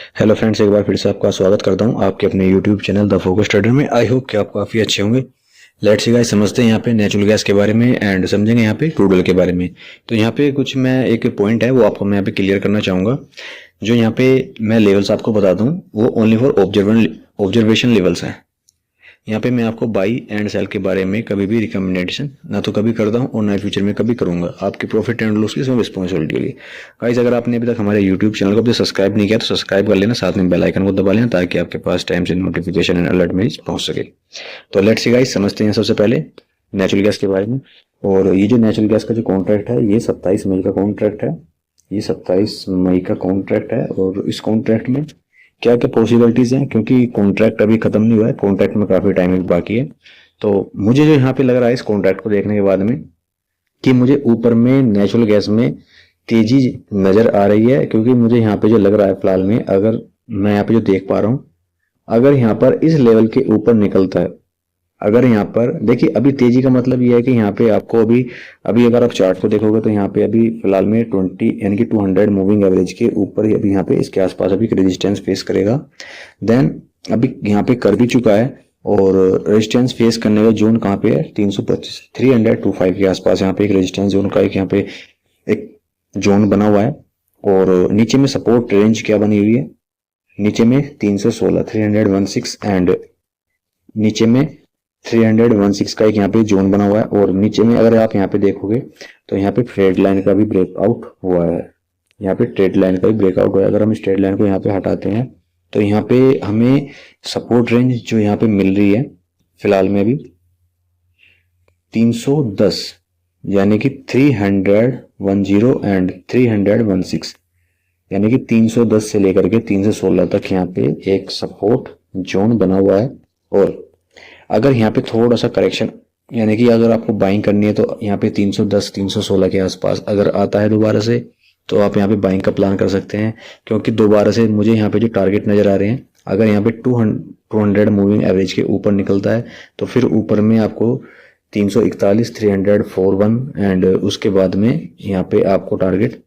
Hello friends, एक बार फिर से आपका स्वागत करता हूं आपके अपने YouTube channel the focus trader में। आई होप कि आप काफ़ी अच्छे होंगे। लेट्स सी गाइस, समझते हैं यहाँ पे नेचुरल गैस के बारे में एंड समझेंगे यहाँ पे क्रूड ऑयल के बारे में। तो यहाँ पे कुछ मैं एक पॉइंट है वो आपको मैं यहाँ पे क्लियर करना चाहूँगा। जो यहाँ पे मैं लेवल्स आपको बता दूँ वो ओनली फॉर ऑब्जर्वेशन लेवल्स हैं। यहाँ पे मैं आपको बाई एंड सेल के बारे में कभी भी रिकमेंडेशन ना तो कभी करता हूँ और ना फ्यूचर में कभी करूंगा। आपके प्रॉफिट एंड लॉस की सब रिस्पॉन्सिबिलिटी होगी। गाइस, अगर आपने अभी तक हमारे यूट्यूब चैनल को अभी सब्सक्राइब नहीं किया तो सब्सक्राइब कर लेना, साथ में बेल आइकन को दबा लेना ताकि आपके पास टाइम से नोटिफिकेशन एंड अलर्ट मेल पहुंच सके। तो लेट्स सी गाइस, समझते हैं सबसे पहले नेचुरल गैस के बारे में। और ये जो नेचुरल गैस का जो कॉन्ट्रैक्ट है ये 27 मई का कॉन्ट्रैक्ट है। ये 27 मई का कॉन्ट्रैक्ट है और इस कॉन्ट्रैक्ट में क्या क्या पॉसिबिलिटीज हैं, क्योंकि कॉन्ट्रैक्ट अभी खत्म नहीं हुआ है, कॉन्ट्रैक्ट में काफी टाइम बाकी है। तो मुझे जो यहाँ पे लग रहा है इस कॉन्ट्रैक्ट को देखने के बाद में कि मुझे ऊपर में नेचुरल गैस में तेजी नजर आ रही है। क्योंकि मुझे यहाँ पे जो लग रहा है फिलहाल में, अगर मैं यहाँ पे जो देख पा रहा हूँ, अगर यहाँ पर इस लेवल के ऊपर निकलता है, अगर यहाँ पर देखिए, अभी तेजी का मतलब ये है कि यहाँ पे आपको अभी अभी अगर आप चार्ट को देखोगे तो यहाँ पे अभी फिलहाल में 20 यानी कि 200 मूविंग एवरेज के ऊपर ही अभी यहाँ पे इसके आसपास अभी रेजिस्टेंस फेस करेगा। देन अभी यहाँ पे कर भी चुका है और रेजिस्टेंस फेस करने का जोन कहाँ पे है, 325 325 के आसपास यहाँ पे एक रेजिस्टेंस जोन का एक यहाँ पे एक जोन बना हुआ है। और नीचे में सपोर्ट रेंज क्या बनी हुई है, नीचे में 316 316 एंड नीचे में 316 का एक यहाँ पे जोन बना हुआ है। और नीचे में अगर आप यहाँ पे देखोगे तो यहाँ पे ट्रेड लाइन का भी ब्रेकआउट हुआ है। यहाँ पे ट्रेड लाइन का भी ब्रेकआउट हुआ है। अगर हम इस ट्रेड लाइन को यहाँ पे हटाते हैं तो यहाँ पे हमें सपोर्ट रेंज जो यहाँ पे मिल रही है फिलहाल में अभी 310 यानी कि 310 एंड 316 यानी कि 310 से लेकर के 316 तक यहाँ पे एक सपोर्ट जोन बना हुआ है। और अगर यहाँ पे थोड़ा सा करेक्शन यानी कि अगर आपको बाइंग करनी है तो यहाँ पे 310 316 के आसपास अगर आता है दोबारा से तो आप यहाँ पे बाइंग का प्लान कर सकते हैं। क्योंकि दोबारा से मुझे यहाँ पे जो टारगेट नजर आ रहे हैं, अगर यहाँ पे 200 मूविंग एवरेज के ऊपर निकलता है तो फिर ऊपर में आपको 341 341 एंड उसके बाद में यहाँ पे आपको टारगेट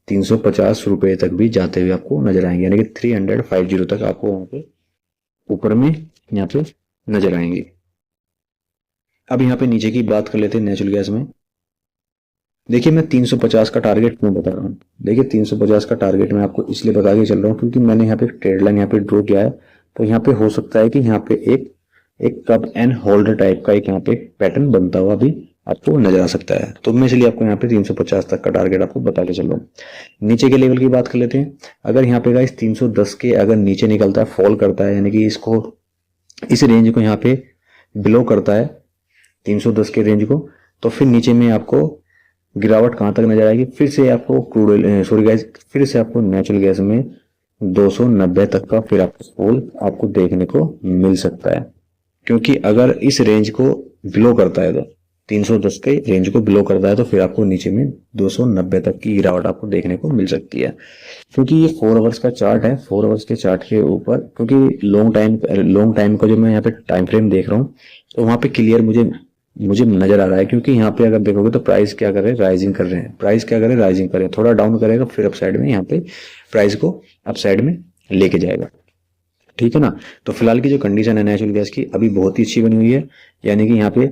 350 रुपए तक भी जाते हुए आपको नजर आएंगे। यानी कि 350 तक आपको यहाँ पे ऊपर में यहाँ पे नजर आएंगे। अब यहाँ पे नीचे की बात कर लेते हैं नेचुरल गैस में। देखिए, मैं 350 का टारगेट क्यों बता रहा हूँ। देखिए, 350 का टारगेट मैं आपको इसलिए बता के चल रहा हूँ क्योंकि मैंने यहाँ पे ट्रेड लाइन यहाँ पे ड्रॉ किया है। तो यहाँ पे हो सकता है कि यहाँ पे एक कप एंड होल्डर टाइप का एक यहाँ पे पैटर्न बनता हुआ भी आपको नजर आ सकता है। तो मैं इसलिए आपको यहाँ पे 350 तक का टारगेट आपको बता के चल रहा हूँ। नीचे के लेवल की बात कर लेते हैं। अगर यहाँ पे गाइस 310 के अगर नीचे निकलता है, फॉल करता है, यानी कि इसको इस रेंज को यहाँ पे बिलो करता है 310 के रेंज को, तो फिर नीचे में आपको गिरावट कहां तक नजर आएगी, फिर से आपको क्रूड ऑयल सॉरी गाइस फिर से आपको नेचुरल गैस में 290 तक का फिर आपको फॉल आपको देखने को मिल सकता है। क्योंकि अगर इस रेंज को बिलो करता है तो 310 के रेंज को बिलो करता है तो फिर आपको नीचे में 290 तक की गिरावट आपको देखने को मिल सकती है। क्योंकि ये 4 आवर्स का चार्ट है, 4 आवर्स के चार्ट के ऊपर, क्योंकि लॉन्ग टाइम का जो मैं यहाँ पे टाइम फ्रेम देख रहा हूँ तो वहां पे क्लियर मुझे नजर आ रहा है। क्योंकि यहाँ पे अगर देखोगे तो प्राइस क्या कर रहे हैं, राइजिंग कर रहे हैं। प्राइस क्या करे, राइजिंग कर रहे हैं। थोड़ा डाउन करेगा फिर अप साइड में यहाँ पे प्राइस को अप साइड में लेके जाएगा। ठीक है ना। तो फिलहाल की जो कंडीशन है नेचुरल गैस की अभी बहुत ही अच्छी बनी हुई है। यानी कि यहाँ पे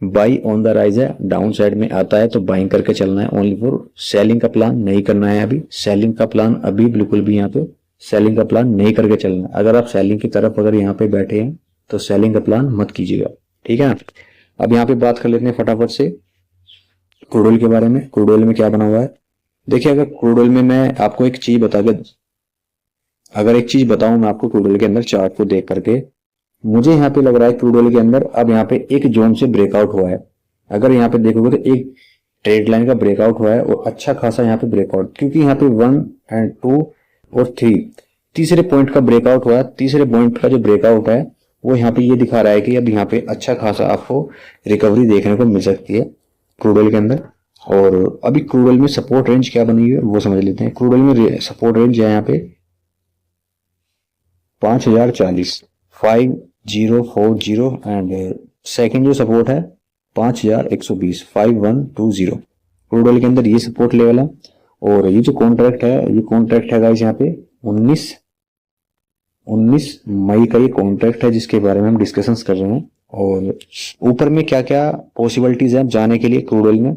बाई ऑन द राइज है, डाउन साइड में आता है तो बाइंग करके चलना है। ओनली फॉर सेलिंग का प्लान नहीं करना है। अभी सेलिंग का प्लान अभी बिल्कुल भी यहाँ पे सेलिंग का प्लान नहीं करके चलना है। अगर आप सेलिंग की तरफ अगर यहाँ पे बैठे हैं तो सेलिंग का प्लान मत कीजिएगा। ठीक है ना। अब यहाँ पे बात कर लेते हैं फटाफट से क्रूड ऑयल के बारे में। क्रूड ऑयल में क्या बना हुआ है, देखिए, अगर क्रूड ऑयल में मैं आपको एक चीज बताऊं मैं आपको क्रूड ऑयल के अंदर चार्ट को देख करके, मुझे यहाँ पे लग रहा है क्रूड ऑयल के अंदर अब यहाँ पे एक जोन से ब्रेकआउट हुआ है। अगर यहाँ पे देखोगे तो एक ट्रेड लाइन का ब्रेकआउट हुआ है और अच्छा खासा यहाँ पे ब्रेकआउट, क्योंकि यहाँ पे 1 एंड 2 और 3 तीसरे पॉइंट का ब्रेकआउट हुआ है। तीसरे पॉइंट का जो ब्रेकआउट है वो यहाँ पे ये दिखा रहा है कि अब यहाँ पे अच्छा खासा आपको रिकवरी देखने को मिल सकती है क्रूड ऑयल के अंदर। और अभी क्रूड ऑयल में सपोर्ट रेंज क्या बनी हुई है वो समझ लेते हैं। क्रूड ऑयल में सपोर्ट रेंज है यहाँ पे 5040 5040 एंड सेकंड जो सपोर्ट है 5120 5120। क्रूड ऑयल के अंदर ये सपोर्ट लेवल है। और ये जो कॉन्ट्रैक्ट है गाइस यहाँ पे 19 मई का ये कॉन्ट्रैक्ट है जिसके बारे में हम डिस्कशंस कर रहे हैं। और ऊपर में क्या क्या पॉसिबिलिटीज है जाने के लिए क्रूड ऑयल में।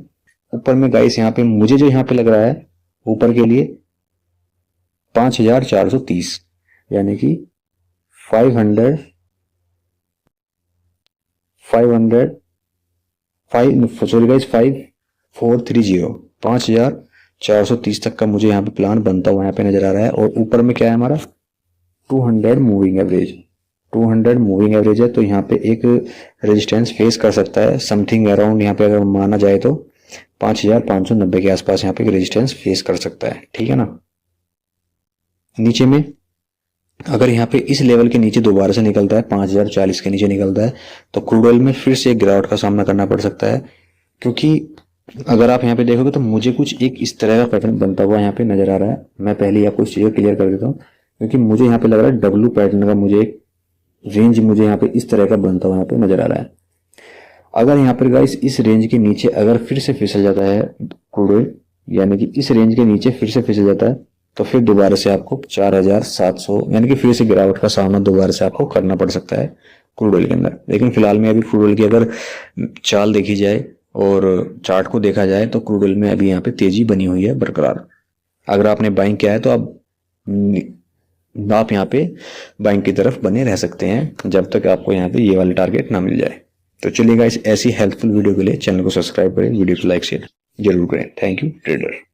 ऊपर में गाइस यहाँ पे मुझे जो यहाँ पे लग रहा है ऊपर के लिए 5430 यानी कि 500 5430 5430 तक का मुझे यहाँ पे प्लान बनता हुआ यहाँ पे नजर आ रहा है। और ऊपर में क्या है हमारा 200 मूविंग एवरेज, 200 मूविंग एवरेज है। तो यहाँ पे एक रेजिस्टेंस फेस कर सकता है समथिंग अराउंड, यहाँ पे अगर माना जाए तो 5590 के आसपास यहाँ पे एक रेजिस्टेंस फेस कर सकता है, ठीक है ना। नीचे में अगर यहाँ पे इस लेवल के नीचे दोबारा से निकलता है 5040 के नीचे निकलता है तो क्रूड ऑयल में फिर से एक गिरावट का सामना करना पड़ सकता है। क्योंकि अगर आप यहाँ पे देखोगे तो मुझे कुछ एक इस तरह का पैटर्न बनता हुआ यहाँ पे नजर आ रहा है। मैं पहले आपको इस चीज क्लियर कर देता हूँ क्योंकि मुझे यहाँ पे लग रहा है डब्ल्यू पैटर्न का मुझे एक रेंज मुझे यहाँ पे इस तरह का बनता हुआ यहाँ पे नजर आ रहा है। अगर यहाँ पर गाइस इस रेंज के नीचे अगर फिर से फिसल जाता है क्रूड ऑयल, यानी कि इस रेंज के नीचे फिर से फिसल जाता है तो फिर दोबारा से आपको 4700 यानी कि फिर से गिरावट का सामना दोबारा से आपको करना पड़ सकता है क्रूड ऑयल के अंदर। लेकिन फिलहाल में अभी क्रूड ऑयल की अगर चाल देखी जाए और चार्ट को देखा जाए तो क्रूड ऑयल में अभी यहाँ पे तेजी बनी हुई है बरकरार। अगर आपने बाइंग किया है तो आप यहाँ पे बाइंग की तरफ बने रह सकते हैं जब तक आपको यहाँ पे ये वाले टारगेट ना मिल जाए। तो चलिए गाइस, ऐसी हेल्पफुल वीडियो के लिए चैनल को सब्सक्राइब करें, वीडियो को लाइक शेयर जरूर करें। Thank you trader.